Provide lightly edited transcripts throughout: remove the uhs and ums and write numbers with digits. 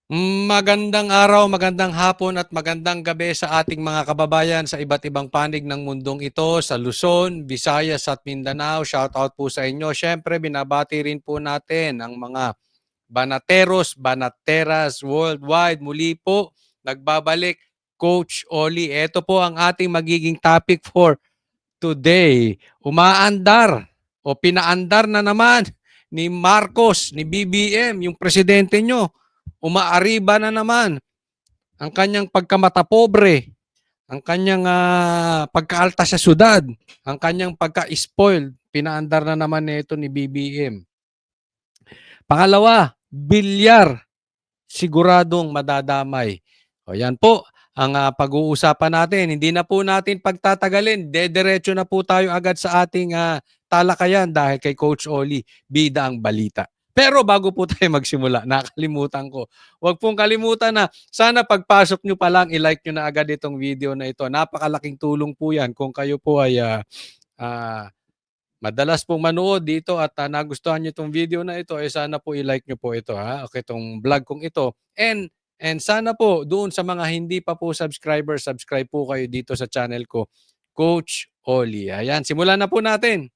Magandang araw, magandang hapon at magandang gabi sa ating mga kababayan sa iba't ibang panig ng mundong ito, sa Luzon, Visayas at Mindanao. Shoutout po sa inyo. Siyempre, binabati rin po natin ang mga banateros, banateras worldwide. Muli po, nagbabalik Coach Oli. Ito po ang ating magiging topic for today. Umaandar o pinaandar na naman ni Marcos, ni BBM, yung presidente nyo. Umaariba na naman ang kanyang pagkamatapobre, ang kanyang pagkaalta sa syudad, ang kanyang pagka-spoiled. Pinaandar na naman nito ni BBM. Pangalawa, bilyar. Siguradong madadamay. O yan po ang pag-uusapan natin. Hindi na po natin pagtatagalin. Dediretso na po tayo agad sa ating talakayan dahil kay Coach Oli, bida ang balita. Pero bago po tayo magsimula, nakalimutan ko. Huwag pong kalimutan na sana pagpasok nyo pa lang, i-like nyo na agad itong video na ito. Napakalaking tulong po yan kung kayo po ay madalas pong manood dito at nagustuhan nyo itong video na ito, sana po i-like nyo po ito, okay, itong vlog kong ito. And sana po doon sa mga hindi pa po subscriber, subscribe po kayo dito sa channel ko, Coach Oli. Ayan, simulan na po natin.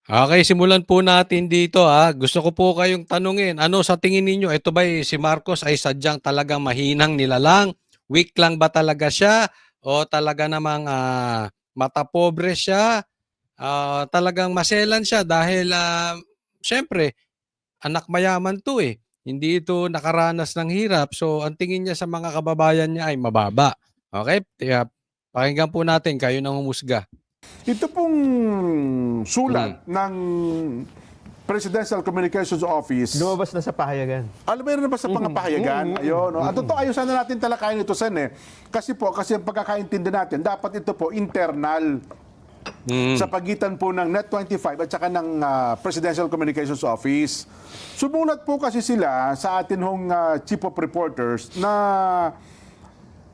Okay, simulan po natin dito. Gusto ko po kayong tanungin, ano sa tingin ninyo, ito ba si Marcos ay sadyang talagang mahinang nilalang? Weak lang ba talaga siya? O talaga namang matapobre siya? Talagang maselan siya dahil syempre, anak mayaman to eh. Hindi ito nakaranas ng hirap. So, ang tingin niya sa mga kababayan niya ay mababa. Okay? Pakinggan po natin, kayo nang humusga. Ito pong sulat ng Presidential Communications Office. Lumabas na sa pahayagan. Alam mo na ba sa pahayagan? Ayun. No? At totoo, ayun sana natin talakayin ito, Sen. Kasi ang pagkakaintindi natin, dapat ito po internal sa pagitan po ng Net25 at saka ng Presidential Communications Office. Sumulat po kasi sila sa atin hong Chief of Reporters na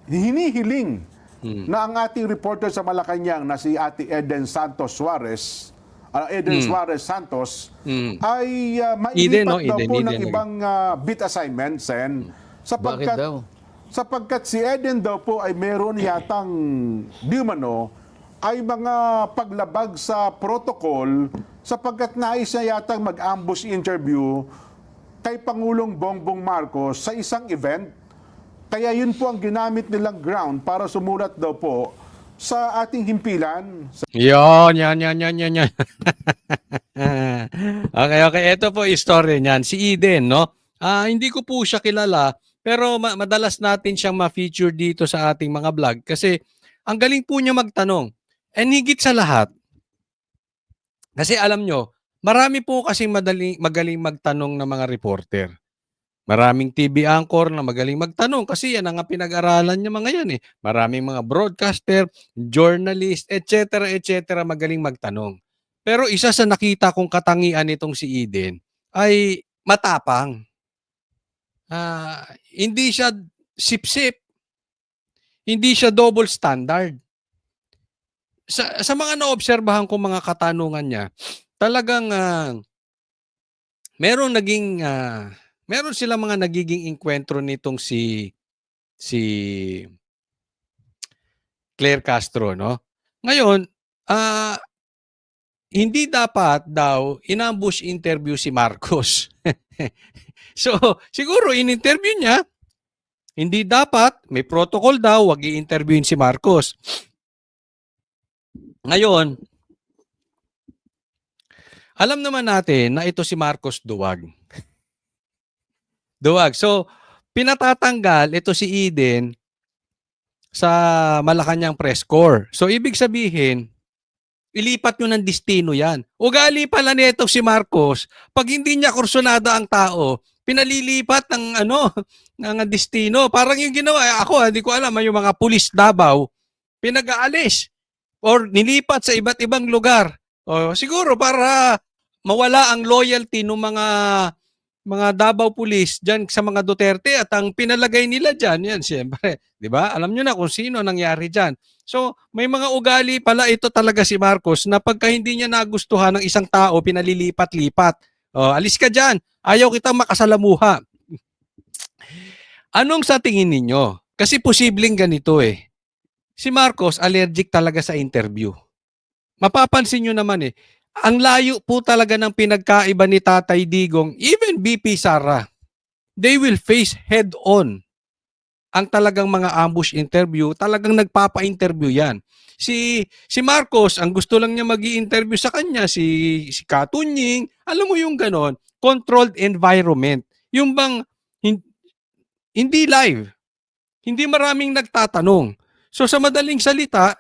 hinihiling na ang ating reporter sa Malacanang na si Ate Eden Santos Suarez, Suarez Santos, ay mailipat daw po ng ibang beat assignments, sapagkat si Eden daw po ay meron yatang di umano ay mga paglabag sa protocol sapagkat nais niya yatang mag-ambush interview kay Pangulong Bongbong Marcos sa isang event. Kaya yun po ang ginamit nilang ground para sumulat daw po sa ating himpilan. Yan. Okay. Ito po istorya niyan. Si Eden, no? Hindi ko po siya kilala, pero madalas natin siyang ma-feature dito sa ating mga vlog kasi ang galing po niya magtanong. And higit sa lahat, kasi alam nyo, marami po kasing magaling magtanong ng mga reporter. Maraming TV anchor na magaling magtanong kasi yan ang pinag-aralan niya mga yan eh. Maraming mga broadcaster, journalist, etc. magaling magtanong. Pero isa sa nakita kong katangian nitong si Eden ay matapang. Hindi siya sip-sip. Hindi siya double standard. Sa mga naobserbahan ko mga katanungan niya, talagang meron silang mga nagiging enkwentro nitong si Claire Castro, no? Ngayon, hindi dapat daw in-ambush interview si Marcos. So, siguro in-interview niya, hindi dapat, may protocol daw, wag i-interviewin si Marcos. Ngayon, alam naman natin na ito si Marcos duwag. So, pinatatanggal ito si Eden sa Malacanang press corps. So, ibig sabihin, ilipat nyo ng destino yan. Ugali pala nito si Marcos, pag hindi niya kursunada ang tao, pinalilipat ng destino. Parang yung ginawa, ako hindi ko alam, yung mga pulis Davao, pinag-aalis or nilipat sa iba't ibang lugar. Siguro para mawala ang loyalty ng mga Davao Police diyan sa mga Duterte at ang pinalagay nila diyan, yan siyempre, 'di ba? Alam niyo na kung sino nangyari diyan. So, may mga ugali pala ito talaga si Marcos na pagka hindi niya nagustuhan ng isang tao, pinalilipat-lipat. Alis ka diyan. Ayaw kitang makasalamuha. Anong sa tingin ninyo? Kasi posibleng ganito eh. Si Marcos allergic talaga sa interview. Mapapansin nyo naman eh, ang layo po talaga ng pinagkaiba ni Tatay Digong, even BP Sara. They will face head-on ang talagang mga ambush interview, talagang nagpapa-interview yan. Si Marcos, ang gusto lang niya magi-interview sa kanya, si Katunying, alam mo yung ganon, controlled environment. Yung bang hindi live, hindi maraming nagtatanong. So sa madaling salita,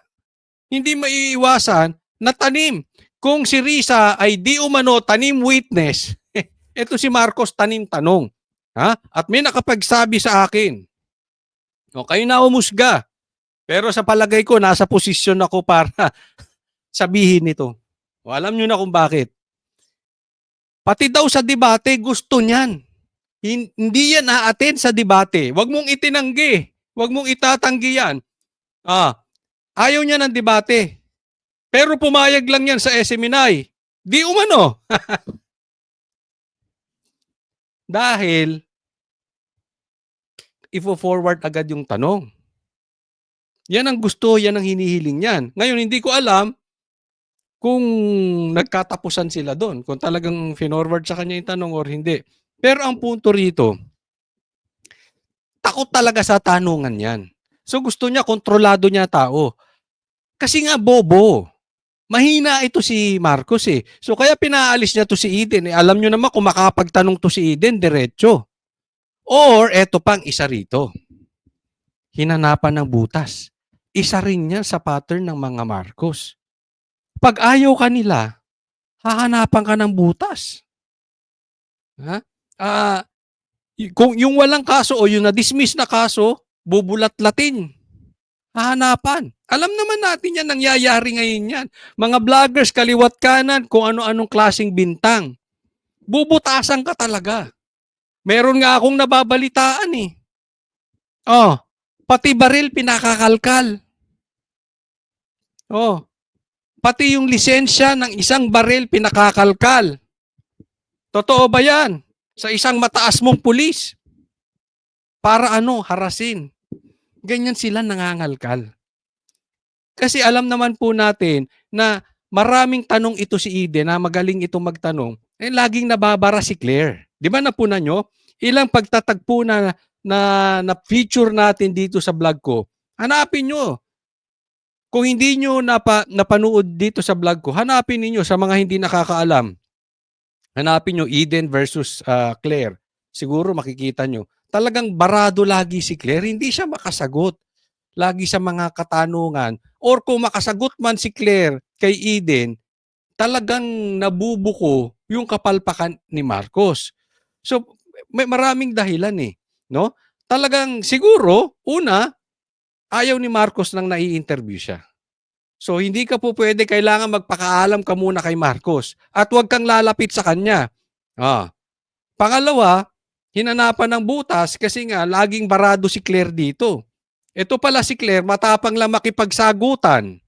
hindi maiiwasan na tanim. Kung si Risa ay di umano tanim witness, eto si Marcos tanim tanong. Ha? At may nakapagsabi sa akin, o kayo na umusga, pero sa palagay ko, nasa posisyon ako para sabihin ito. O alam nyo na kung bakit. Pati daw sa debate, gusto niyan. Hindi yan aaten sa debate. Huwag mong itinanggi. Huwag mong itatanggi yan. Ayaw niya ng debate. Pero pumayag lang yan sa SMNI. Di umano. Dahil, ifo-forward agad yung tanong. Yan ang gusto, yan ang hinihiling yan. Ngayon, hindi ko alam kung nagkatapusan sila doon, kung talagang finorward sa kanya yung tanong or hindi. Pero ang punto rito, takot talaga sa tanungan yan. So gusto niya, kontrolado niya tao. Kasi nga bobo. Mahina ito si Marcos eh. So kaya pinaalis niya to si Eden. Alam niyo naman kung makapagtanong to si Eden, diretso. Or eto pang isa rito. Hinanapan ng butas. Isa rin yan sa pattern ng mga Marcos. Pag ayaw ka nila, hahanapan ka ng butas. Ha? Kung yung walang kaso o yung na-dismiss na kaso, bubulat-latin. Hahanapan. Alam naman natin yan, nangyayari ngayon yan. Mga vloggers, kaliwat kanan, kung ano-anong klaseng bintang. Bubutasan ka talaga. Meron nga akong nababalitaan eh. Pati baril pinakakalkal. Pati yung lisensya ng isang baril pinakakalkal. Totoo ba yan? Sa isang mataas mong pulis. Para harasin. Ganyan sila nangangalkal. Kasi alam naman po natin na maraming tanong ito si Eden na magaling itong magtanong, laging nababara si Claire. Di ba napunan nyo? Ilang pagtatagpo na feature natin dito sa vlog ko, hanapin nyo. Kung hindi nyo napanood dito sa vlog ko, hanapin niyo sa mga hindi nakakaalam. Hanapin nyo Eden versus Claire. Siguro makikita nyo. Talagang barado lagi si Claire. Hindi siya makasagot lagi sa mga katanungan. Or kung makasagot man si Claire kay Eden, talagang nabubuko yung kapalpakan ni Marcos. So, may maraming dahilan eh. No? Talagang siguro, una, ayaw ni Marcos nang nai-interview siya. So, hindi ka po pwede, kailangan magpakaalam ka muna kay Marcos. At huwag kang lalapit sa kanya. Pangalawa, hinanapan ng butas kasi nga laging barado si Claire dito. Ito pala si Claire, matapang lang makipagsagutan.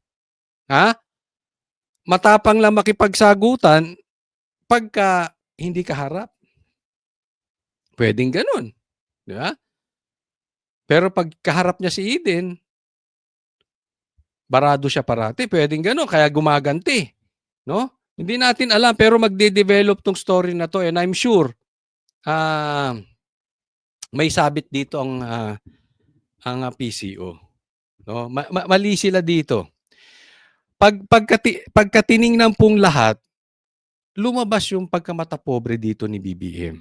Matapang lang makipagsagutan pagka hindi ka harap. Pwedeng ganun. Di ba? Pero pag kaharap niya si Eden, barado siya parati. Pwedeng ganun, kaya gumaganti. No? Hindi natin alam, pero magde-develop tong story na to and I'm sure may sabit dito ang PCO. No? Mali sila dito. Pagkatiningnan pong lahat, lumabas yung pagkamata pobre dito ni BBM.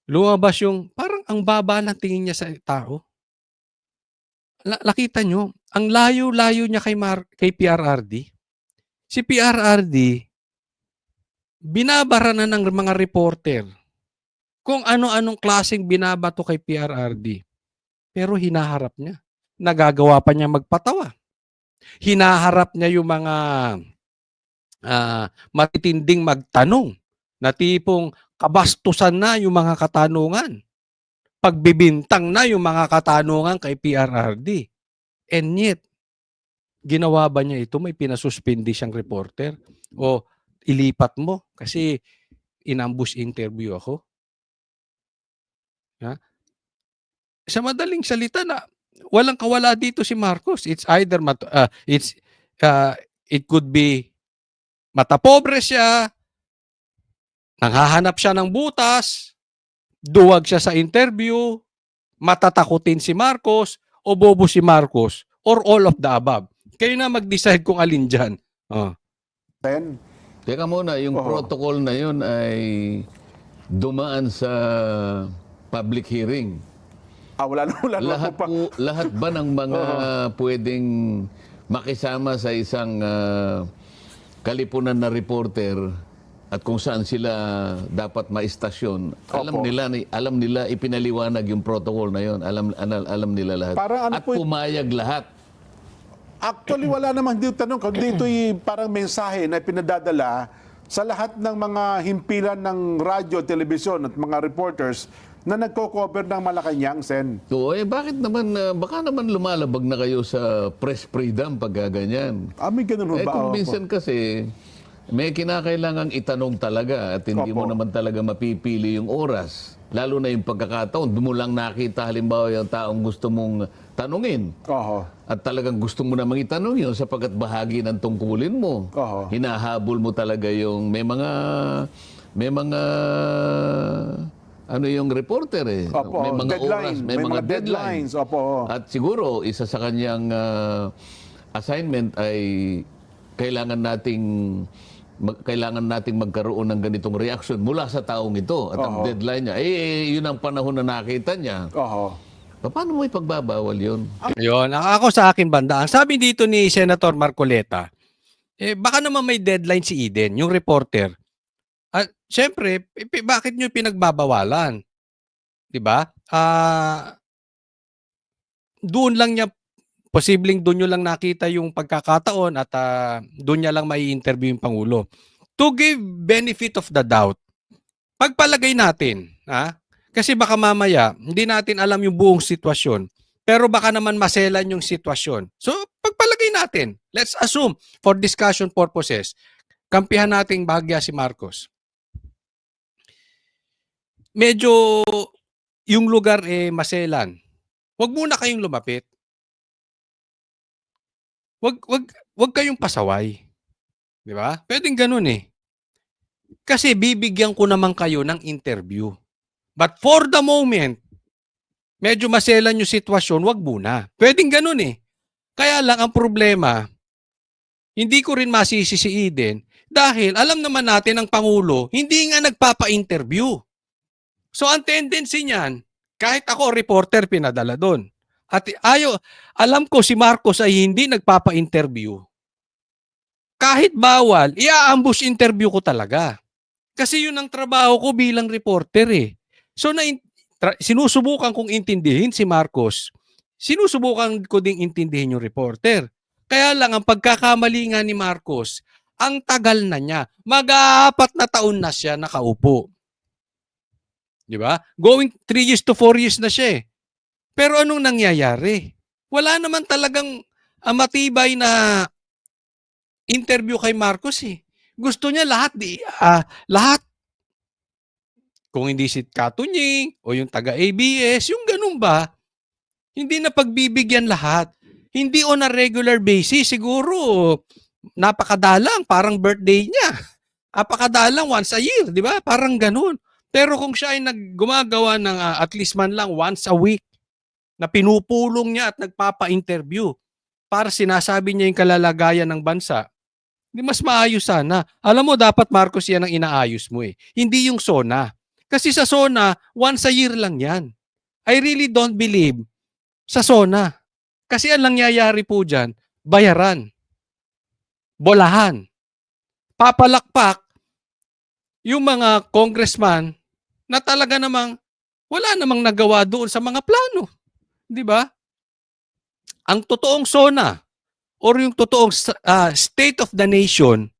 Lumabas yung parang ang baba ng tingin niya sa tao. Nakita nyo, ang layo-layo niya kay PRRD. Si PRRD, binabara na ng mga reporter kung ano-anong klaseng binabato kay PRRD. Pero hinaharap niya. Nagagawa pa niya magpatawa. Hinaharap niya yung mga matitinding magtanong na tipong kabastusan na yung mga katanungan. Pagbibintang na yung mga katanungan kay PRRD. And yet, ginawa ba niya ito? May pinasuspindi siyang reporter? O ilipat mo kasi in-ambush interview ako? sa madaling salita na walang kawala dito si Marcos. It's either it could be matapobre siya, nanghahanap siya ng butas, duwag siya sa interview, matatakutin si Marcos, o bobo si Marcos, or all of the above. Kayo na mag-decide kung alin dyan. Oh. Sen? Teka muna, yung Oo. protocol na yun ay dumaan sa public hearing. Wala naman po pa. Lahat ba ng mga pwedeng makisama sa isang kalipunan na reporter at kung saan sila dapat maistasyon, alam nila ipinaliwanag yung protocol na yun. Alam nila lahat. Parang ano at po pumayag lahat. Actually, wala namang dito tanong. Kundi ito'y parang mensahe na pinadadala sa lahat ng mga himpilan ng radyo, telebisyon at mga reporters na nagko-cover ng Malacanang, Sen. So, bakit naman, baka naman lumalabag na kayo sa press freedom pag ganyan. May ganun ho ba? Kung Opo. minsan kasi, may kinakailangang itanong talaga at hindi mo Opo. naman talaga mapipili yung oras. Lalo na yung pagkakataon, doon mo lang nakita halimbawa yung taong gusto mong tanungin. Oho. At talagang gusto mo namang itanong yun sapagkat bahagi ng tungkulin mo. Oho. Hinahabol mo talaga yung may mga ano yung reporter eh. Opo, May mga deadline. oras, may mga deadlines. Opo. At siguro isa sa kanyang assignment ay kailangan nating magkaroon ng ganitong reaction mula sa taong ito. At ang deadline niya, yun ang panahon na nakita niya. Oho. Paano mo ipagbabawal yun? Yun, ako sa akin banda. Ang sabi dito ni Senator Marcoleta, baka naman may deadline si Eden, yung reporter. At syempre, bakit nyo pinagbabawalan? 'Di ba? Doon lang niya, posibleng doon nyo lang nakita yung pagkakataon at doon niya lang mai-interview yung Pangulo. To give benefit of the doubt, pagpalagay natin, kasi baka mamaya, hindi natin alam yung buong sitwasyon. Pero baka naman maselan yung sitwasyon. So, pagpalagay natin, let's assume, for discussion purposes, kampihan nating bahagya si Marcos. Medyo yung lugar maselan. Huwag muna kayong lumapit. Huwag kayong pasaway. 'Di ba? Pwedeng ganun eh. Kasi bibigyan ko naman kayo ng interview. But for the moment, medyo maselan yung sitwasyon, wag muna. Pwedeng ganun eh. Kaya lang ang problema, hindi ko rin masisi si Eden dahil alam naman natin ang Pangulo, hindi nga nagpapa-interview. So ang tendency niyan, kahit ako reporter pinadala doon. At alam ko si Marcos ay hindi nagpapa-interview. Kahit bawal, i-ambush interview ko talaga. Kasi yun ang trabaho ko bilang reporter eh. So sinusubukan kong intindihin si Marcos. Sinusubukan ko ding intindihin yung reporter. Kaya lang ang pagkakamali nga ni Marcos, ang tagal na niya. Mag-4 na taon na siya nakaupo. 'Di ba? Going 3 years to 4 years na siya eh. Pero anong nangyayari? Wala naman talagang matibay na interview kay Marcos eh. Gusto niya lahat lahat. Kung hindi si Katunying o yung taga-ABS, yung ganun ba? Hindi na pagbibigyan lahat. Hindi on a regular basis. Siguro, napakadalang. Parang birthday niya. Napakadalang once a year. Di ba? Parang ganun. Pero kung siya ay gumagawa ng at least man lang once a week na pinupulong niya at nagpapa-interview para sinasabi niya yung kalalagayan ng bansa, di mas maayos sana. Alam mo, dapat Marcos yan ang inaayos mo eh. Hindi yung SONA. Kasi sa SONA, once a year lang yan. I really don't believe sa SONA. Kasi ang nangyayari po dyan, bayaran, bolahan, papalakpak yung mga congressman na talaga namang wala namang nagawa doon sa mga plano. Di ba? Ang totoong SONA or yung totoong state of the nation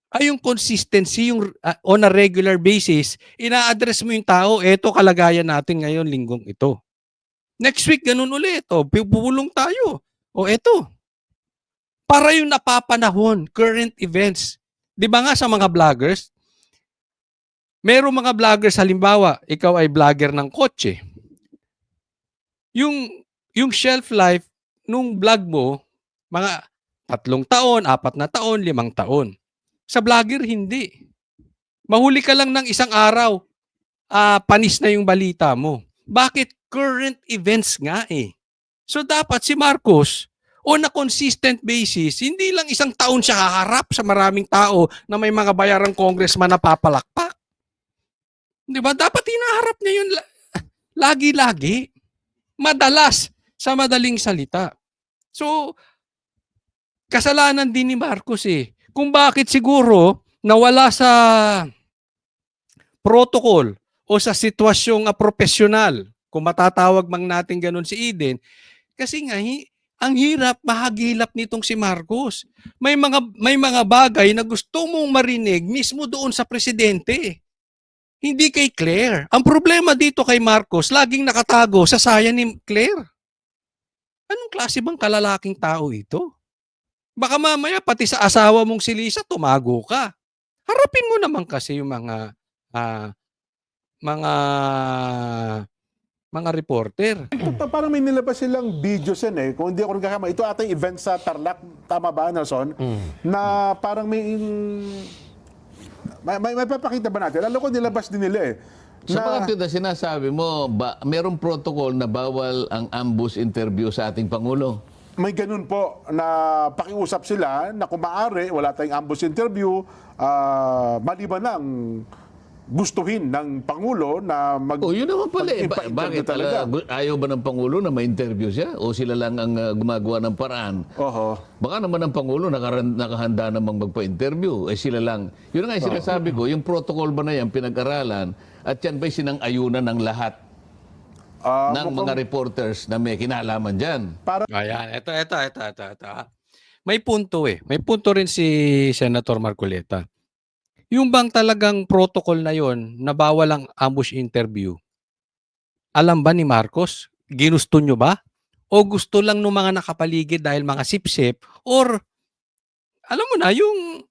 ay yung consistency, yung on a regular basis, ina-address mo yung tao, eto kalagayan natin ngayon linggong ito. Next week, ganun ulit. Pupulong tayo. Eto. Para yung napapanahon, current events. Di ba nga sa mga vloggers, merong mga vloggers, halimbawa, ikaw ay vlogger ng kotse. Yung yung shelf life nung vlog mo, mga 3 taon, 4 na taon, 5 taon. Sa vlogger hindi. Mahuli ka lang ng isang araw, panis na yung balita mo. Bakit? Current events nga eh. So dapat si Marcos, on a consistent basis, hindi lang 1 taon siya haharap sa maraming tao na may mga bayarang congressman na papalakpak. Di ba? Dapat hinaharap niya yun lagi-lagi. Madalas, sa madaling salita. So, kasalanan din ni Marcos eh. Kung bakit siguro nawala sa protocol o sa sitwasyong profesional, kung matatawag mang natin ganun si Eden, kasi nga ang hirap mahagilap nitong si Marcos. May mga bagay na gusto mong marinig mismo doon sa presidente. Hindi kay Claire. Ang problema dito kay Marcos, laging nakatago sa saya ni Claire. Anong klase bang kalalaking tao ito? Baka mamaya pati sa asawa mong si Lisa tumago ka. Harapin mo naman kasi yung ah, mga mga reporter. Parang may nilabas silang videos yan eh. Kung hindi ako nagkakama, ito ata yung event sa Tarlac, tama ba, Nelson? Na parang may papakita ba natin? Alam ko nilabas din nila eh. Sa mga tita, sinasabi mo, merong protocol na bawal ang ambush interview sa ating Pangulo? May ganun po na pakiusap sila na kung maaari, wala tayong ambush interview, maliban ng gustuhin ng Pangulo na Yun naman pala eh. mag-ipa-interview Bakit ayaw ba ng Pangulo na ma-interview siya? O sila lang ang gumagawa ng paraan? Oho. Baka naman ang Pangulo nakahanda namang magpa-interview. Sila lang. Yun nga yung sinasabi ko, yung protocol ba na yan pinag-aralan at yan ba'y sinang-ayunan ng lahat ng mga reporters na may kinalaman dyan? Ayan, ito. May punto eh. May punto rin si Senator Marcoleta. Yung bang talagang protocol na yon na bawal ang ambush interview, alam ba ni Marcos? Ginusto nyo ba? O gusto lang ng mga nakapaligid dahil mga sip-sip? Or, alam mo na, yung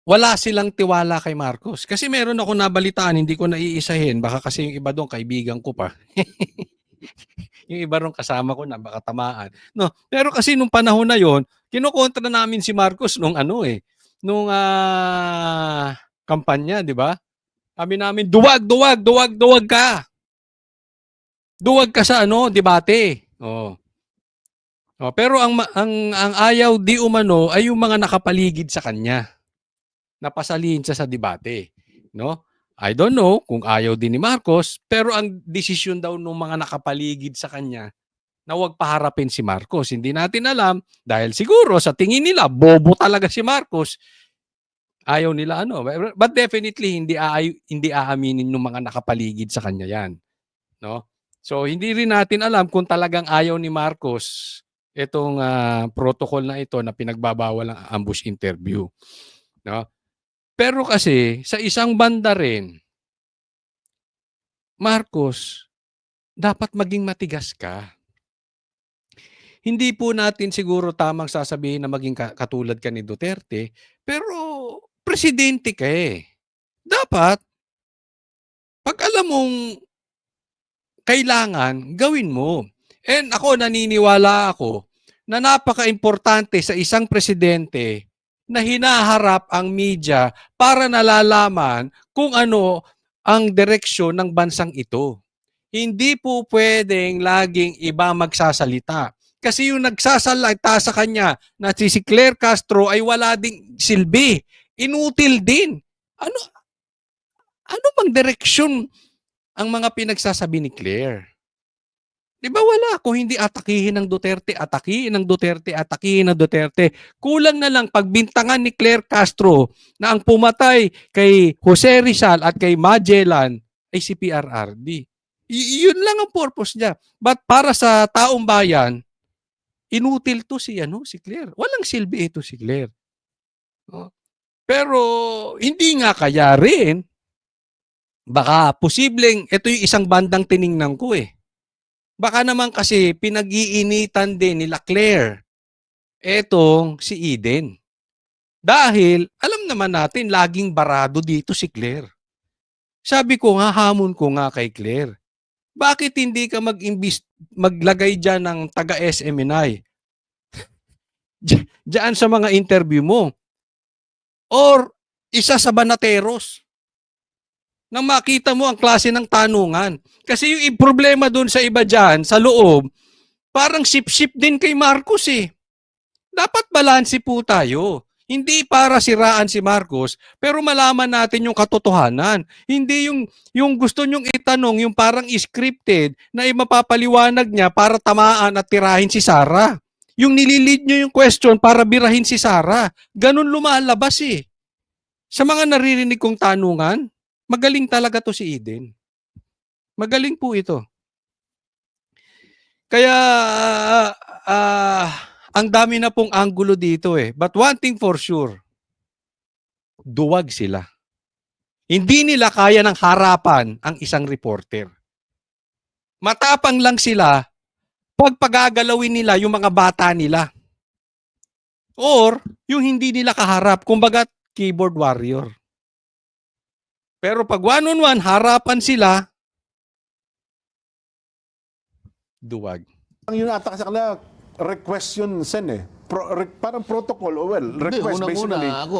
wala silang tiwala kay Marcos. Kasi meron ako nabalitaan, hindi ko naiisahin. Baka kasi yung iba doon, kaibigan ko pa. Yung iba ron kasama ko na, baka tamaan. No, pero kasi nung panahon na yon, kinokontra namin si Marcos nung nung kampanya, di ba? Sabi namin, duwag ka. Duwag ka sa debate. Oh. Pero ang ayaw di umano ay yung mga nakapaligid sa kanya. Napasalihin siya sa debate, no? I don't know kung ayaw din ni Marcos, pero ang desisyon daw ng mga nakapaligid sa kanya na huwag paharapin si Marcos. Hindi natin alam dahil siguro sa tingin nila bobo talaga si Marcos. Ayaw nila but definitely hindi aaminin ng mga nakapaligid sa kanya 'yan, no? So hindi rin natin alam kung talagang ayaw ni Marcos itong protocol na ito na pinagbabawal ang ambush interview, no? Pero kasi sa isang banda rin, Marcos, dapat maging matigas ka. Hindi po natin siguro tamang sasabihin na maging katulad ka ni Duterte, pero presidente ka eh. Dapat, pag alam mong kailangan, gawin mo. And ako, naniniwala ako na napaka-importante sa isang presidente na hinaharap ang media para nalalaman kung ano ang direksyon ng bansang ito. Hindi po pwedeng laging iba magsasalita. Kasi yung nagsasalita sa kanya na si Claire Castro ay wala ding silbi. Inutil din. Ano ano bang direksyon ang mga pinagsasabi ni Claire? Di ba wala? Kung hindi atakihin ng Duterte, atakihin ng Duterte, atakihin ng Duterte. Kulang na lang pagbintangan ni Claire Castro na ang pumatay kay Jose Rizal at kay Magellan ay si PRRD. Yun lang ang purpose niya. But para sa taong bayan, inutil to si Claire. Walang silbi ito si Claire. Pero hindi nga kaya rin. Baka posibleng ito yung isang bandang tiningnan ko eh. Baka naman kasi pinag-iinitan din nila Claire etong si Eden. Dahil alam naman natin laging barado dito si Claire. Sabi ko nga, hamon ko nga kay Claire. Bakit hindi ka maglagay dyan ng taga-SMNI? Diyan sa mga interview mo. Or isa sa banateros nang makita mo ang klase ng tanungan. Kasi yung problema doon sa iba dyan, sa loob, parang sip-sip din kay Marcos eh. Dapat balanse po tayo. Hindi para siraan si Marcos, pero malaman natin yung katotohanan. Hindi yung gusto nyong itanong, yung parang scripted na mapapaliwanag niya para tamaan at tirahin si Sara. Yung nililid nyo yung question para birahin si Sara. Ganun lumalabas eh. Sa mga naririnig kong tanungan, magaling talaga to si Eden. Magaling po ito. Kaya ang dami na pong anggulo dito eh. But one thing for sure, duwag sila. Hindi nila kaya ng harapan ang isang reporter. Matapang lang sila pag pagagalawin nila yung mga bata nila. Or yung hindi nila kaharap, kumbaga keyboard warrior. Pero pag one-on-one, harapan sila, duwag. Ang yun ata sa kanila, request yun, Sen eh. Parang protocol, Hindi, request basically. unang-una ako,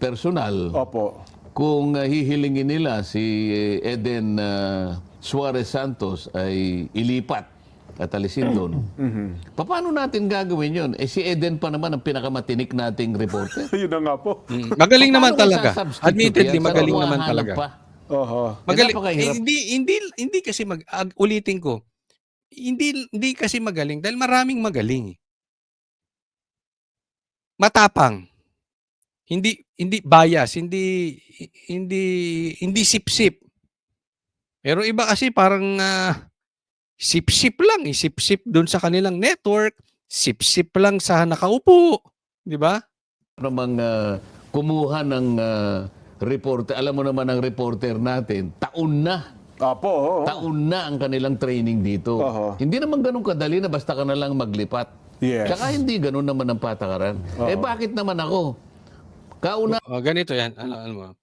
personal. Opo. Kung hihilingin nila si Eden Suarez Santos ay ilipat at alisin doon, paano natin gagawin yun? Eh si Eden pa naman ang pinakamatinik nating reporter. Yun na nga po. Magaling naman Paano talaga. masasubstitute Admittedly, yan? Saan magaling mo naman hahanap talaga. pa? Oho. Magaling. napakahirap. Hindi kasi ulitin ko. Hindi kasi magaling dahil maraming magaling. Matapang. Hindi bias, hindi sip-sip. Pero iba kasi parang sip-sip lang, sip-sip doon sa kanilang network, sip-sip lang sa nakaupo, 'di ba? Namang kumuha ng reporter. Alam mo naman ang reporter natin, taon na. Opo, oo. Taon na ang kanilang training dito. Oho. Hindi naman ganun kadali na basta ka na lang maglipat. Yes. Tsaka hindi ganun naman ang patakaran. Eh bakit naman ako? Kauna Ganito 'yan, alam mo.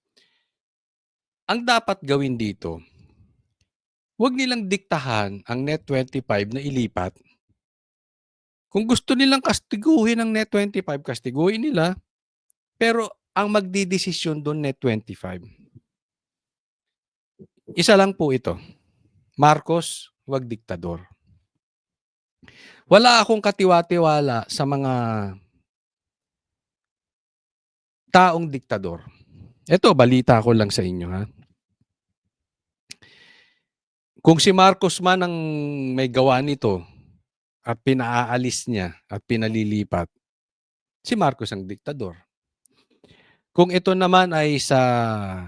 Ang dapat gawin dito, huwag nilang diktahan ang Net25 na ilipat. Kung gusto nilang kastiguhin ang Net25, kastiguhin nila. Pero ang magdidesisyon doon Net25. Isa lang po ito. Marcos, wag diktador. Wala akong katiwa-tiwala sa mga taong diktador. Ito, balita ko lang sa inyo ha. Kung si Marcos man ang may gawa nito at pinaalis niya at pinalilipat, si Marcos ang diktador. Kung ito naman ay sa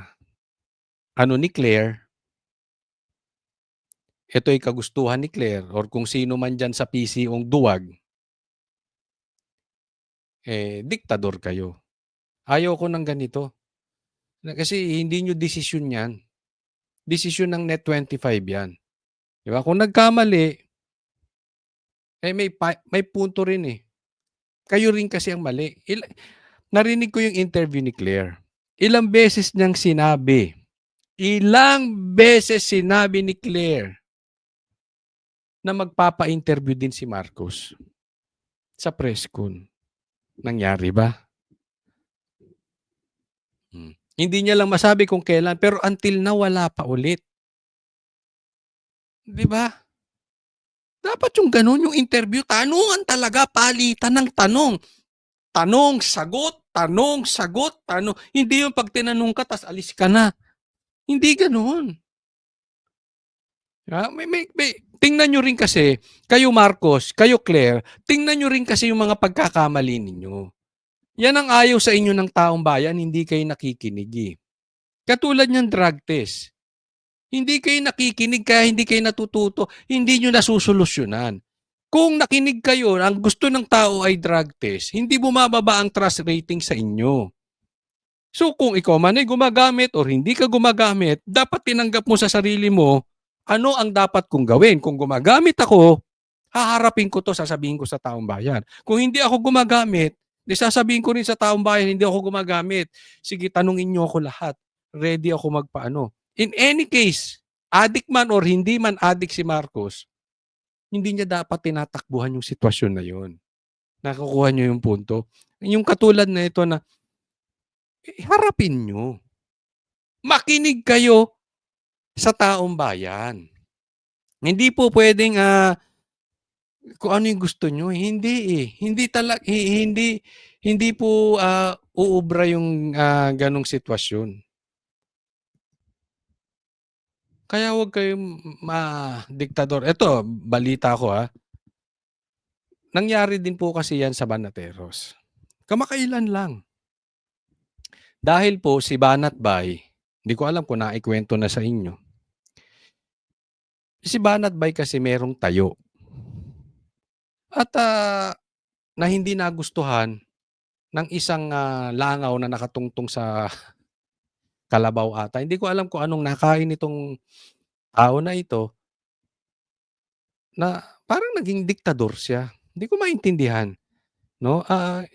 ni Claire, ito ay kagustuhan ni Claire or kung sino man dyan sa PCO duwag, diktador kayo. Ayaw ko ng ganito. Kasi hindi nyo desisyon yan. Desisyon ng Net25 yan. Diba? Kung nagkamali, may punto rin eh. Kayo rin kasi ang mali. Narinig ko yung interview ni Claire. Ilang beses sinabi ni Claire na magpapa-interview din si Marcos sa press con. Nangyari ba? Hindi niya lang masabi kung kailan, pero until na wala pa ulit. Di ba? Dapat yung ganun, yung interview, tanungan talaga, palitan ng tanong. Tanong, sagot, tanong, sagot, tanong. Hindi yung pag tinanong ka, tas alis ka na. Hindi ganun. Tingnan nyo rin kasi, kayo Marcos, kayo Claire, tingnan nyo rin kasi yung mga pagkakamali ninyo. Yan ang ayaw sa inyo ng taong bayan, hindi kayo nakikinig eh. Katulad ng drug test. Hindi kayo nakikinig kaya hindi kayo natututo, hindi nyo nasusolusyonan. Kung nakinig kayo, ang gusto ng tao ay drug test, hindi bumababa ang trust rating sa inyo. So kung ikaw man ay gumagamit or hindi ka gumagamit, dapat tinanggap mo sa sarili mo, ano ang dapat kong gawin? Kung gumagamit ako, haharapin ko to, sasabihin ko sa taong bayan. Kung hindi ako gumagamit, sasabihin ko rin sa taong bayan, hindi ako gumagamit. Sige, tanungin nyo ako lahat. Ready ako magpaano. In any case, Adik man or hindi man adik si Marcos, hindi niya dapat tinatakbuhan yung sitwasyon na yun. Nakukuha niyo yung punto? Yung katulad na ito na, harapin niyo. Makinig kayo sa taong bayan. Hindi po puwedeng, kung ano yung gusto niyo, hindi, eh. Hindi po, uubra yung, gano'ng sitwasyon. Kaya huwag kayong diktador. Eto, balita ko, nangyari din po kasi yan sa Banateros. Kamakailan lang. Dahil po si Banat Bay, hindi ko alam kung naikwento na sa inyo. Si Banat Bay kasi merong tayo. At, na hindi nagustuhan ng isang, langaw na nakatungtong sa kalabaw ata. Hindi ko alam kung anong nakain nitong tao na ito na parang naging diktador siya. Hindi ko maintindihan, 'no?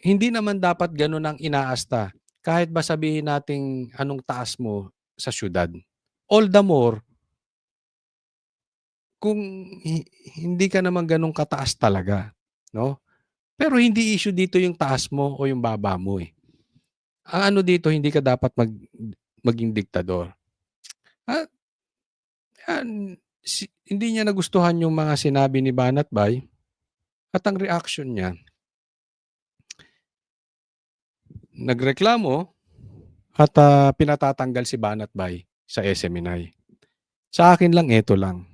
Hindi naman dapat gano'n ang inaasta kahit ba sabihin nating anong taas mo sa siyudad. All the more kung hindi ka naman gano'n kataas talaga, 'no? Pero hindi issue dito yung taas mo o yung baba mo, eh. Ang ano dito, hindi ka dapat maging diktador. At hindi niya nagustuhan yung mga sinabi ni Banat Bay at ang reaction niya, nagreklamo at, pinatatanggal si Banat Bay sa SMNI. Sa akin lang, eto lang.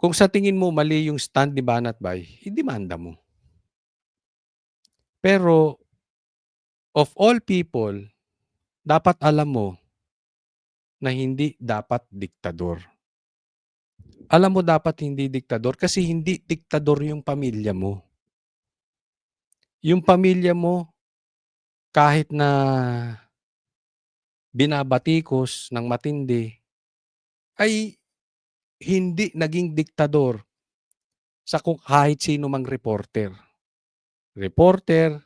Kung sa tingin mo mali yung stand ni Banat Bay, idemanda mo. Pero of all people, dapat alam mo na hindi dapat diktador. Alam mo dapat hindi diktador kasi hindi diktador yung pamilya mo. Yung pamilya mo kahit na binabatikos ng matindi, ay hindi naging diktador sa kung kahit sino mang reporter. Reporter,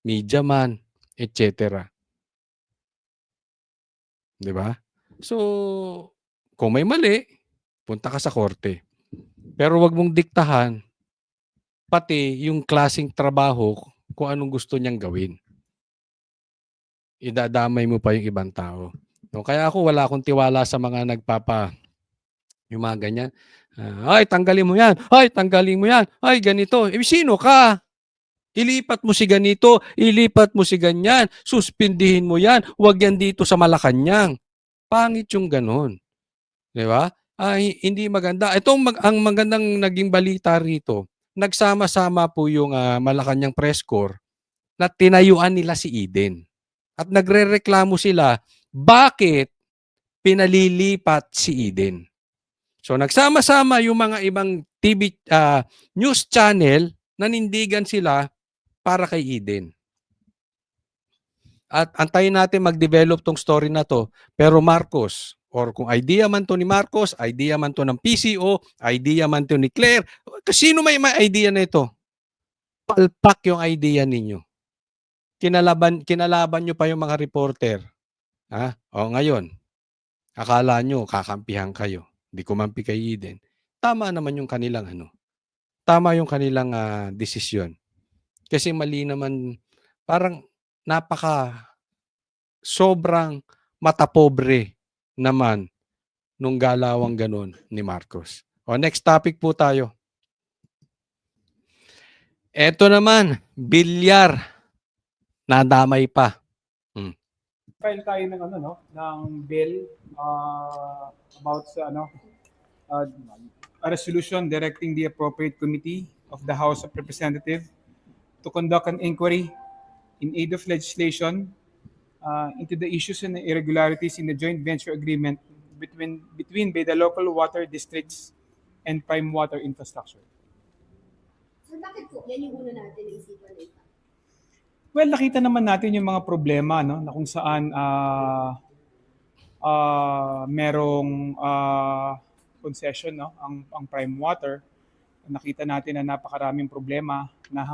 media man, etcetera. 'Di ba? So, kung may mali, punta ka sa korte. Pero 'wag mong diktahan pati yung klaseng trabaho kung anong gusto niyang gawin. Idadamay mo pa yung ibang tao. No, kaya ako wala akong tiwala sa mga yung mga ganyan. "Ay tanggalin mo 'yan, ay tanggalin mo 'yan, ay ganito." Eh, sino ka? Ilipat mo si ganito, ilipat mo si ganyan, suspindihin mo 'yan, 'wag 'yan dito sa Malacanang. Pangit yung gano'n, 'di ba? Hindi maganda. Ang magandang naging balita rito, nagsama-sama po yung, Malacanang Press Corps na tinayuan nila si Eden. At nagrereklamo sila, bakit pinalilipat si Eden? So nagsama-sama yung mga ibang TV, news channel, nanindigan sila para kay Eden. At antayin natin mag-develop 'tong story na 'to. Pero Marcos, or kung idea man 'to ni Marcos, idea man 'to ng PCO, idea man 'to ni Claire, sino may idea na ito? Palpak yung idea ninyo. Kinalaban niyo pa yung mga reporter. O ngayon, akala niyo kakampihan kayo. Hindi kumampi kay Eden. Tama naman yung kanilang tama yung kanilang, desisyon. Kasi mali naman, parang sobrang matapobre naman nung galawang gano'n ni Marcos. O next topic po tayo. Eto naman, bilyar, nadamay pa. File tayo ng ng bill about sa a resolution directing the appropriate committee of the House of Representatives to conduct an inquiry in aid of legislation into the issues and irregularities in the joint venture agreement between the local water districts and Prime Water Infrastructure. So bakit po? Yan yung una natin naisipan na ito. Well, nakita naman natin yung mga problema na kung saan merong concession ang Prime Water. Nakita natin na napakaraming problema na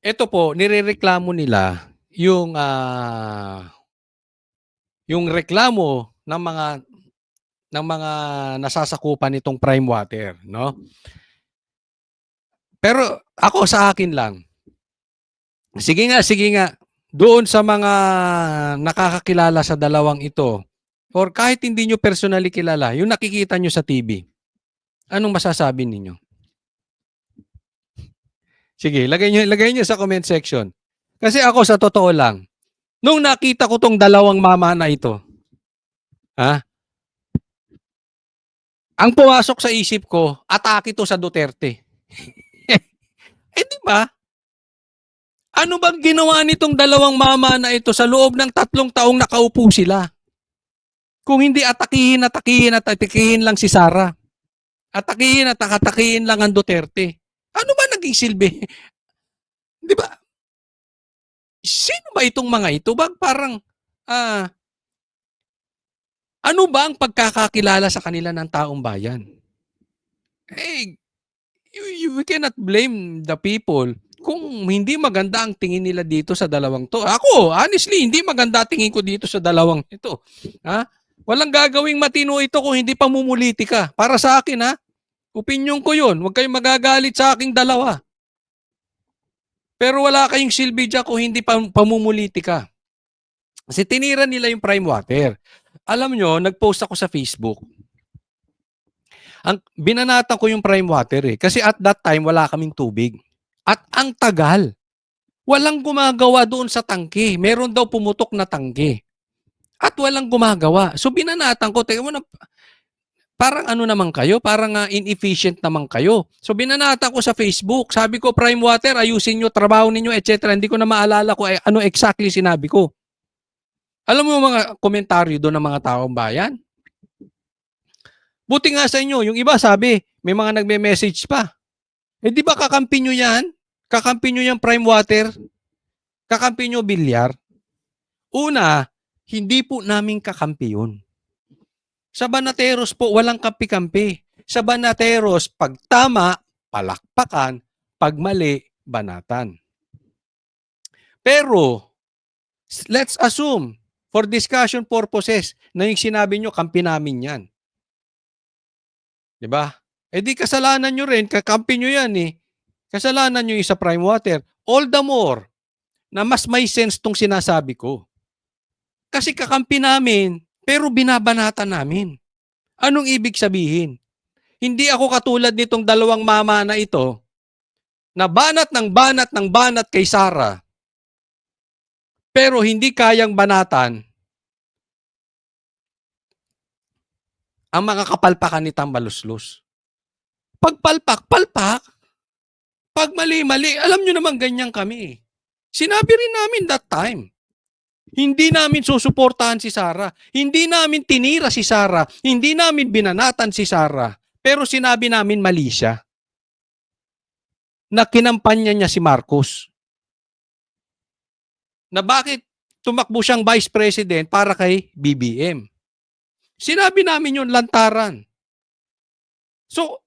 Ito po, nirereklamo nila yung reklamo ng mga nasasakupan nitong prime water, no? Pero ako sa akin lang, sige nga, doon sa mga nakakakilala sa dalawang ito, or kahit hindi nyo personally kilala, yung nakikita nyo sa TV, anong masasabi ninyo? Sige, lagay nyo sa comment section. Kasi ako sa totoo lang, nung nakita ko tong dalawang mama na ito, ha, ang pumasok sa isip ko, atake to sa Duterte. Di ba? Ano bang ginawa nitong dalawang mama na ito sa loob ng 3 taong nakaupo sila? Kung hindi atakihin lang si Sara. Atakihin lang ang Duterte. Ano ba naging silbi? Di ba? Sino ba itong mga ito? Parang, ano ba ang pagkakakilala sa kanila ng taong bayan? Eh, we cannot blame the people kung hindi maganda ang tingin nila dito sa dalawang to. Ako, honestly, hindi maganda tingin ko dito sa dalawang ito. Ha? Walang gagawing matino ito kung hindi pamumulitika. Para sa akin, ha? Opinyon ko yun. Huwag kayong magagalit sa aking dalawa. Pero wala kayong silbi dyan kung hindi pamumulitika. Kasi tinira nila yung prime water. Alam nyo, nag-post ako sa Facebook. Binanatan ko yung prime water eh. Kasi at that time, wala kaming tubig. At ang tagal. Walang gumagawa doon sa tangke. Meron daw pumutok na tangke. At walang gumagawa. So binanatan ko, teka mo na, parang ano naman kayo, parang inefficient naman kayo. So binanatan ko sa Facebook, sabi ko, prime water, ayusin nyo, trabaho ninyo, etc. Hindi ko na maalala ko ano exactly sinabi ko. Alam mo mga komentaryo doon ng mga taong bayan? Buti nga sa inyo, yung iba sabi, may mga nagme-message pa. Di ba kakampi nyo yan? Kakampi nyo yung prime water? Kakampi nyo bilyar? Una, hindi po namin kakampi yun. Sa Banateros po, walang kampi-kampi. Sa Banateros, pag tama, palakpakan, pag mali, banatan. Pero, let's assume, for discussion purposes, na yung sinabi nyo, kampi namin yan. Diba? Di kasalanan nyo rin, kakampi nyo yan eh. Kasalanan nyo yung sa prime water. All the more, na mas may sense tong sinasabi ko. Kasi kakampi namin, pero binabanatan namin. Anong ibig sabihin? Hindi ako katulad nitong dalawang mama na ito, na banat kay Sara, pero hindi kayang banatan ang mga kapalpakan ni Tambaluslos. Pagpalpak, palpak. Pag mali-mali, alam nyo naman ganyan kami. Sinabi rin namin that time. Hindi namin susuportahan si Sara. Hindi namin tinira si Sara. Hindi namin binanatan si Sara. Pero sinabi namin mali siya. Na kinampanya niya si Marcos. Na bakit tumakbo siyang vice president para kay BBM. Sinabi namin yun, lantaran. So,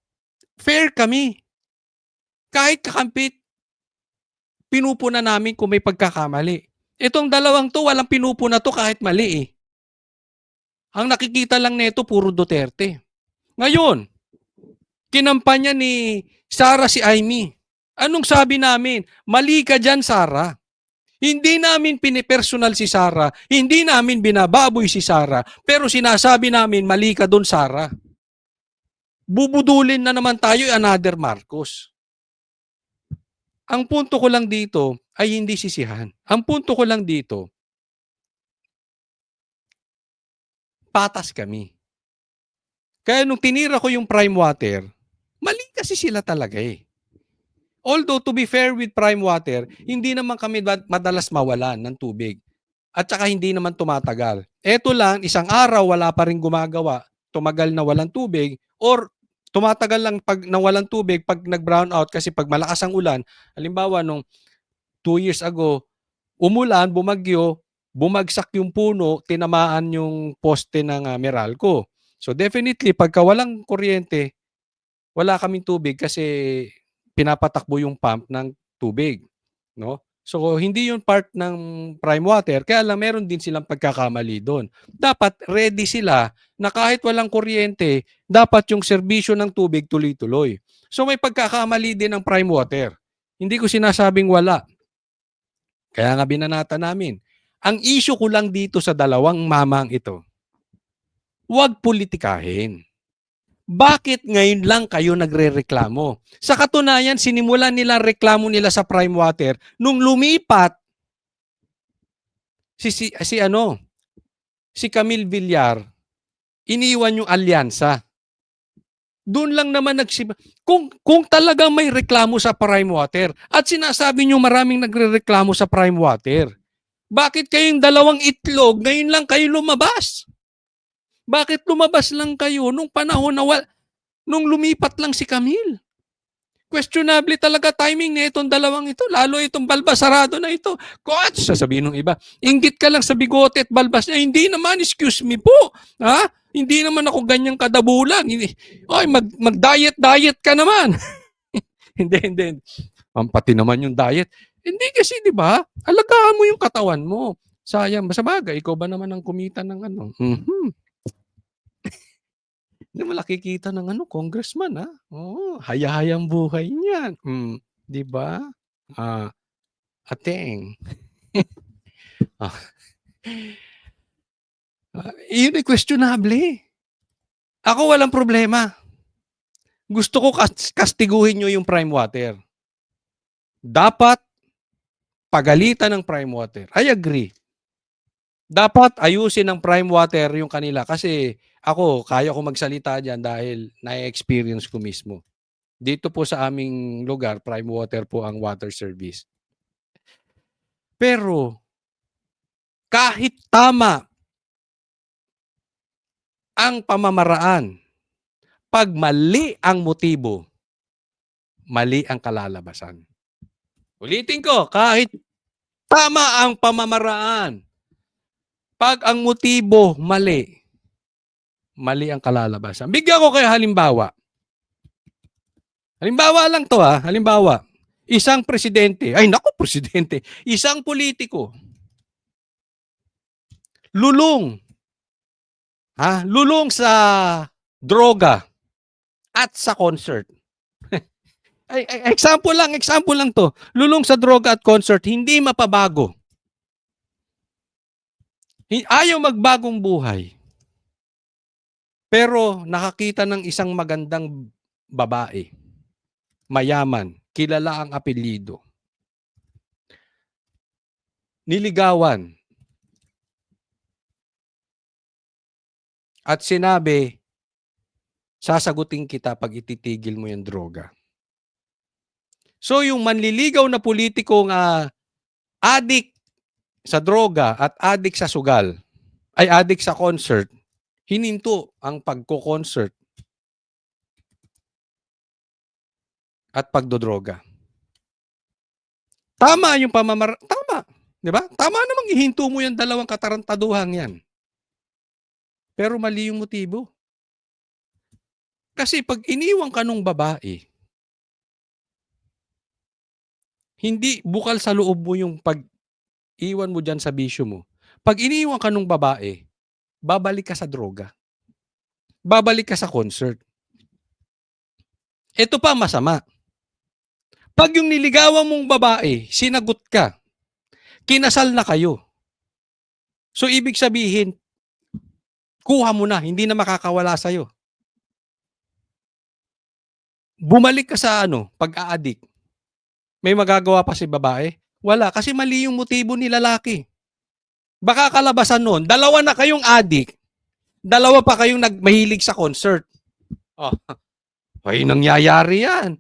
fair kami. Kahit kakampit, pinupuna namin kung may pagkakamali. Itong dalawang to, walang pinupuna to kahit mali eh. Ang nakikita lang nito, puro Duterte. Ngayon, kinampanya ni Sara si Amy. Anong sabi namin? Mali ka dyan, Sara. Hindi namin pinipersonal si Sara. Hindi namin binababoy si Sara. Pero sinasabi namin, mali ka doon, Sara. Bubudulin na naman tayo another Marcos. Ang punto ko lang dito ay hindi sisihan. Ang punto ko lang dito, patas kami. Kaya nung tinira ko yung prime water, mali kasi sila talaga eh. Although to be fair with prime water, hindi naman kami madalas mawalan ng tubig. At saka hindi naman tumatagal. Eto lang, isang araw wala pa rin gumagawa, tumagal na walang tubig, or tumatagal lang pag nawalan tubig pag nag-brown out kasi pag malakas ang ulan. Halimbawa, nung 2 years ago, umulan, bumagyo, bumagsak yung puno, tinamaan yung poste ng Meralco. So definitely, pagka walang kuryente, wala kaming tubig kasi pinapatakbo yung pump ng tubig. No? So, hindi yun part ng prime water, kaya lang meron din silang pagkakamali doon. Dapat ready sila na kahit walang kuryente, dapat yung serbisyo ng tubig tuloy-tuloy. So, may pagkakamali din ng prime water. Hindi ko sinasabing wala. Kaya nga binanata namin. Ang issue ko lang dito sa dalawang mamang ito, huwag politikahin. Bakit ngayon lang kayo nagrereklamo? Sa katunayan, sinimulan nila reklamo nila sa prime water nung lumipat si Camille Villar, iniwan yung alyansa. Doon lang naman kung talagang may reklamo sa prime water at sinasabi nyo maraming nagrereklamo sa prime water, bakit kayong dalawang itlog ngayon lang kayo lumabas? Bakit lumabas lang kayo nung panahon na nung lumipat lang si Camille? Questionable talaga timing na itong dalawang ito, lalo itong balbasarado na ito. Coach, sasabihin ng iba, inggit ka lang sa bigote at balbas niya. Hindi naman, excuse me po. Ha? Hindi naman ako ganyang kadabulan. Oy, mag-diet ka naman. hindi. Pampati naman yung diet. Hindi kasi, di ba? Alagaan mo yung katawan mo. Sayang, sa bagay, ikaw ba naman ang kumita ng ano? Hindi mo nakikita ng congressman, ha? Oo, haya-hayang buhay niyan. 'Di ba? Ateng. Ah, Yun ay questionable. Ako walang problema. Gusto ko kastiguhin nyo yung prime water. Dapat pagalitan ng prime water. I agree. Dapat ayusin ng prime water yung kanila kasi ako, kaya ko magsalita dyan dahil na-experience ko mismo. Dito po sa aming lugar, prime water po ang water service. Pero, kahit tama ang pamamaraan, pag mali ang motibo, mali ang kalalabasan. Ulitin ko, kahit tama ang pamamaraan, pag ang motibo mali, mali ang kalalabasan. Bigyan ko kayo halimbawa. Halimbawa lang to halimbawa. Isang presidente, isang politiko, lulong sa droga at sa concert. Example lang to. Lulong sa droga at concert, hindi mapabago. Ayaw magbagong buhay. Pero nakakita ng isang magandang babae, mayaman, kilala ang apelyido. Niligawan. At sinabi, sasagutin kita pag ititigil mo yung droga. So yung manliligaw na politikong adik sa droga at adik sa sugal, ay adik sa concert, hininto ang pagko-concert at pagdodroga. Tama yung tama, di ba? Tama namang ihinto mo yung dalawang katarantaduhan yan. Pero mali yung motibo. Kasi pag iniwan ka nung babae, hindi bukal sa loob mo yung pag-iwan mo dyan sa bisyo mo. Pag iniwan ka nung babae, babalik ka sa droga. Babalik ka sa concert. Ito pa masama. Pag yung niligawan mong babae, sinagot ka, kinasal na kayo. So ibig sabihin, kuha mo na, hindi na makakawala sa'yo. Bumalik ka sa pag-aadik. May magagawa pa si babae? Wala, kasi mali yung motibo ni lalaki. Baka kalabasan nun, dalawa na kayong adik, dalawa pa kayong mahilig sa concert. Ay, nangyayari yan.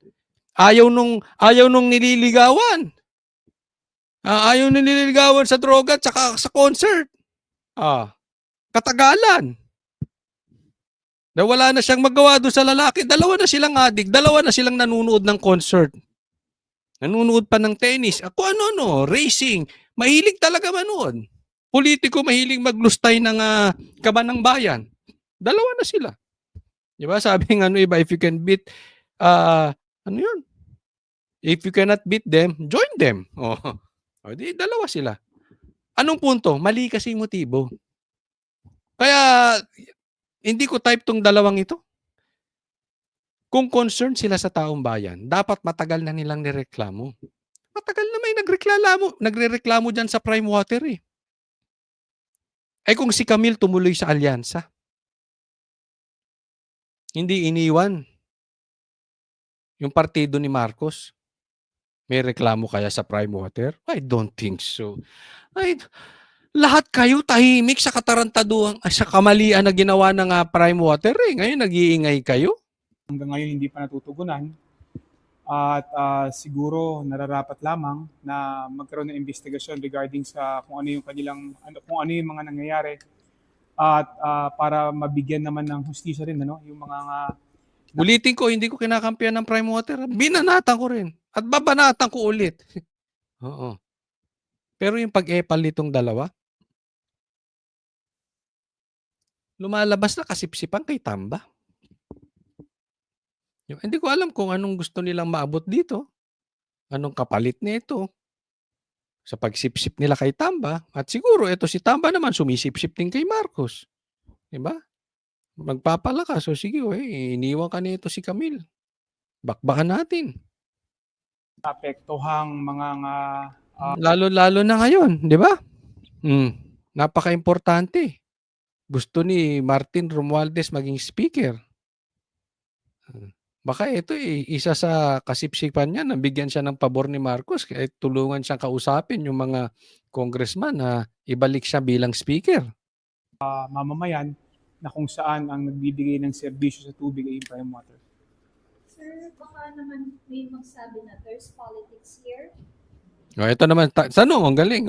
Ayaw nung nililigawan. Ayaw nung nililigawan sa droga at saka sa concert. Katagalan. Na wala na siyang magawa doon sa lalaki. Dalawa na silang adik. Dalawa na silang nanunood ng concert. Nanunood pa ng tennis. Ako racing. Mahilig talaga manood. Politiko mahilig maglustay ng kaban ng bayan. Dalawa na sila. Diba? Sabi ng iba, if you can beat, yun? If you cannot beat them, join them. O di dalawa sila. Anong punto? Mali kasi yung motibo. Kaya hindi ko type tong dalawang ito. Kung concerned sila sa taong bayan, dapat matagal na nilang nireklamo. Matagal na may nagrereklamo diyan sa Prime Water eh. Kung si Camille tumuloy sa alyansa, hindi iniwan yung partido ni Marcos, may reklamo kaya sa Prime Water? I don't think so. Lahat kayo tahimik sa katarantaduhan, sa kamalian na ginawa ng Prime Water eh. Ngayon nag-iingay kayo. Hanggang ngayon hindi pa natutugunan. At siguro nararapat lamang na magkaroon ng investigasyon regarding sa kung ano yung mga nangyayari at para mabigyan naman ng hustisya rin yung mga Ulitin ko, hindi ko kinakampihan ng Prime Water. Binanatan ko rin. At babanatan ko ulit. Oo. Pero yung pag-epal nitong dalawa, lumalabas na kasipsipan kay Tamba. Hindi ko alam kung anong gusto nilang maabot dito. Anong kapalit nito sa pagsipsip nila kay Tamba. At siguro ito si Tamba naman sumisipsip din kay Marcos. Diba? Magpapalakas. So sige, iniwan ka nito si Camille. Bakbakan natin. apektuhang mga Lalo-lalo na ngayon, di ba? Napaka-importante. Gusto ni Martin Romualdez maging speaker. Baka ito isa sa kasipsipan niya, nabigyan siya ng pabor ni Marcos, kaya tulungan siyang kausapin yung mga congressman na ibalik siya bilang speaker. mamamayan na kung saan ang nagbibigay ng serbisyo sa tubig ay yung Prime Water. Sir, baka naman may magsabi na there's politics here. Ito naman, ang galing.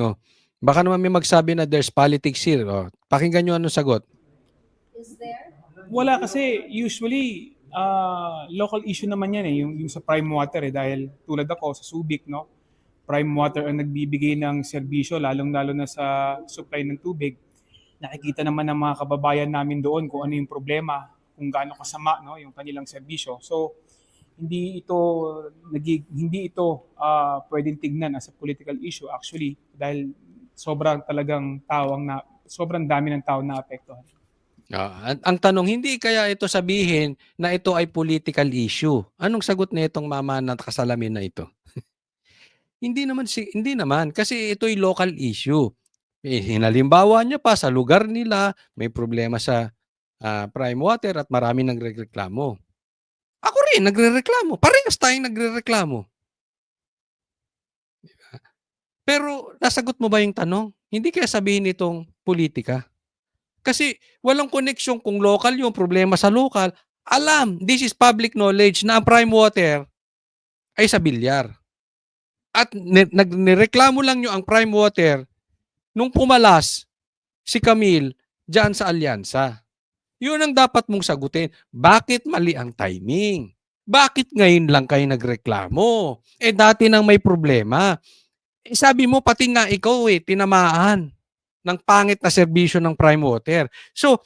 Baka naman may magsabi na there's politics here. Pakinggan nyo anong sagot. Is there? Wala kasi usually local issue naman yan yung sa Prime Water dahil tulad ako sa Subic Prime Water ang nagbibigay ng serbisyo lalong-lalo na sa supply ng tubig. Nakikita naman ng mga kababayan namin doon kung ano yung problema, kung gaano kasama yung kanilang serbisyo. So hindi ito pwedeng tignan as a political issue actually dahil sobrang dami ng tao na apektuhan. Ang tanong, hindi kaya ito sabihin na ito ay political issue? Anong sagot na itong mama na kasalamin na ito? Hindi naman kasi ito'y local issue. Hinalimbawa niya pa sa lugar nila may problema sa Prime Water at marami nagrereklamo. Ako rin nagrereklamo. Parehas tayong nagrereklamo. Pero nasagot mo ba yung tanong? Hindi kaya sabihin itong politika? Kasi walang koneksyon kung local yung problema sa local. Alam, this is public knowledge na ang Prime Water ay sa bilyar. At nireklamo lang nyo ang Prime Water nung pumalas si Camille dyan sa alyansa. Yun ang dapat mong sagutin. Bakit mali ang timing? Bakit ngayon lang kayo nagreklamo? Dati nang may problema. Sabi mo, pati nga ikaw tinamaan ng pangit na serbisyo ng Prime Water. So,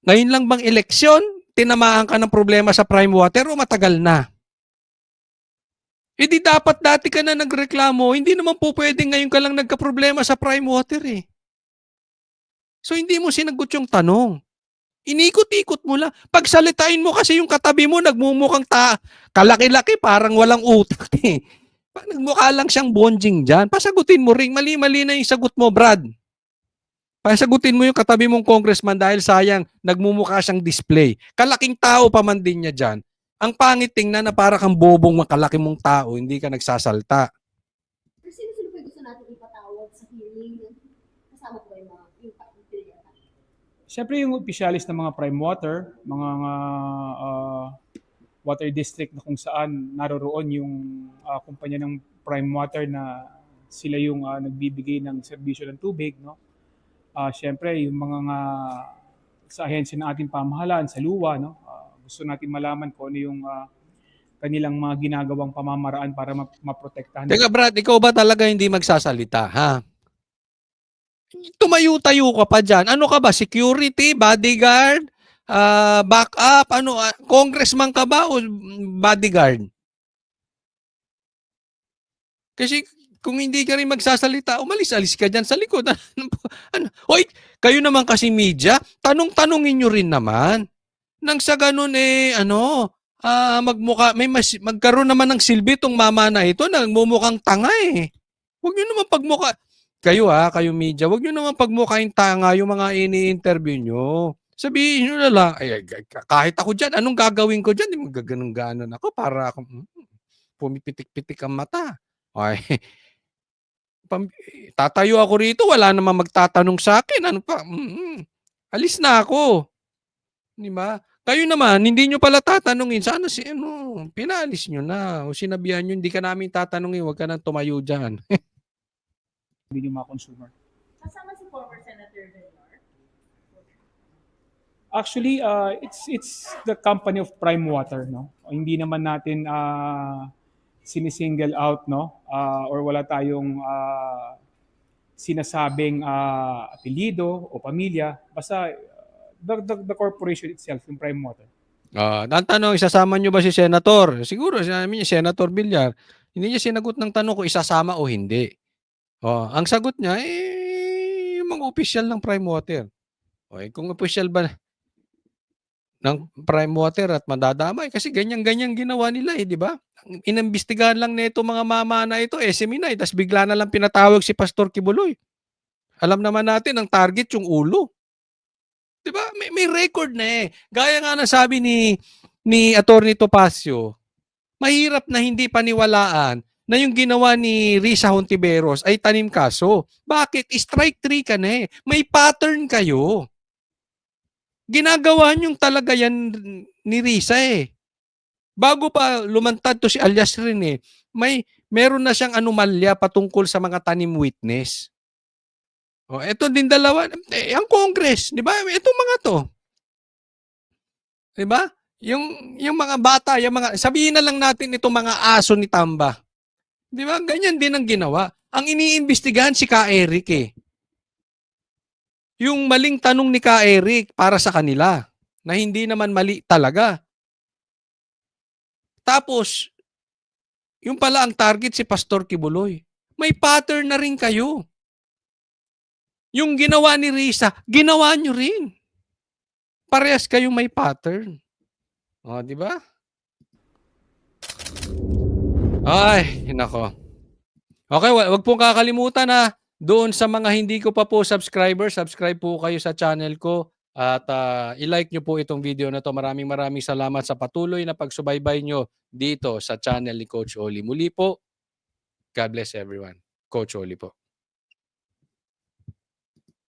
ngayon lang bang eleksyon, tinamaan ka ng problema sa Prime Water o matagal na? Di dapat dati ka na nagreklamo, hindi naman po pwedeng ngayon ka lang nagka-problema sa Prime Water So, hindi mo sinagot yung tanong. Inikot-ikot mo lang. Pagsalitain mo kasi yung katabi mo, nagmumukhang kalaki-laki, parang walang utak Nagmukha lang siyang bonjing dyan. Pasagutin mo rin. Mali-mali na yung sagot mo, Brad. Pasagutin mo yung katabi mong congressman dahil sayang, nagmumukha siyang display. Kalaking tao pa man din niya dyan. Ang pangit tingnan na para kang bobong makalaki mong tao, hindi ka nagsasalta. Pero sino gusto natin ipatawag sa hearing? Kasama ko ba yung mga Siyempre yung opisyalis ng mga Prime Water, mga water district na kung saan naroroon yung kumpanya ng Prime Water na sila yung nagbibigay ng serbisyo ng tubig. Siyempre yung mga sa ahensya ng ating pamahalaan, sa luwa, gusto natin malaman kung ano yung kanilang mga ginagawang pamamaraan para maprotektahan. Teka Brad, ikaw ba talaga hindi magsasalita, ha? Tumayo-tayo ka pa dyan. Ano ka ba? Security? Bodyguard? Backup? Congressman ka ba o bodyguard? Kasi kung hindi ka rin magsasalita, umalis-alis ka diyan sa likod. Ano? Hoy, kayo naman kasi media, tanong-tanungin niyo rin naman. Nang sa ganun magkaroon naman ng silbi tong mama na ito na nagmumukhang tanga eh. Huwag niyo naman kayo media, huwag niyo naman pagmukhaing tanga yung mga ini-interview niyo. Sabihin niyo na lang, kahit ako diyan, anong gagawin ko diyan? Di magaganon-ganon ako para ako pumipitik-pitik ang mata. Ay, tatayo ako rito, wala namang magtatanong sa akin. Ano pa? Alis na ako. Di ba? Kayo naman, hindi nyo pala tatanungin, sana pinalis nyo na. O sinabihan nyo, hindi ka namin tatanungin, huwag ka nang tumayo dyan. Hindi yung mga consumer. Kasama si former Senator Villar. Actually, it's the company of Prime Water, no? Hindi naman natin sinisingle out, no? Or wala tayong sinasabing apelyido o pamilya. Basta the corporation itself, yung Prime Water. Ang tanong, isasama nyo ba si Senator? Siguro, sinabi niya, Senator Villar. Hindi niya sinagot ng tanong kung isasama o hindi. Ang sagot niya, yung mga opisyal ng Prime Water. Kung opisyal ba ng Prime Water at madadamay, kasi ganyan-ganyan ginawa nila di ba? Inimbestigahan lang nito mga mama na ito, Seminay, tapos bigla na lang pinatawag si Pastor Kibuloy. Alam naman natin, ang target yung ulo. Di ba? May record na eh. Gaya nga na sabi ni Attorney Topacio, mahirap na hindi paniwalaan na yung ginawa ni Risa Hontiveros ay tanim kaso. Bakit? Strike 3 ka na eh. May pattern kayo. Ginagawa niyong talaga yan ni Risa eh. Bago pa lumantad to si alias rin meron na siyang anomalya patungkol sa mga tanim witness. Eto din dalawa, ang Congress, di ba? Itong mga to. Di ba? Yung mga bata, sabihin na lang natin itong mga aso ni Tamba. Di ba? Ganyan din ang ginawa. Ang iniimbestigahan si Ka Eric eh. Yung maling tanong ni Ka Eric para sa kanila na hindi naman mali talaga. Tapos, yung pala ang target si Pastor Kibuloy. May pattern na rin kayo. Yung ginawa ni Risa, ginawa nyo rin. Parehas kayong may pattern. Di ba? Ay, nako. Okay, wag pong kakalimutan na doon sa mga hindi ko pa po subscribe po kayo sa channel ko at i-like nyo po itong video na to. Maraming salamat sa patuloy na pagsubaybay nyo dito sa channel ni Coach Oli. Muli po, God bless everyone. Coach Oli po.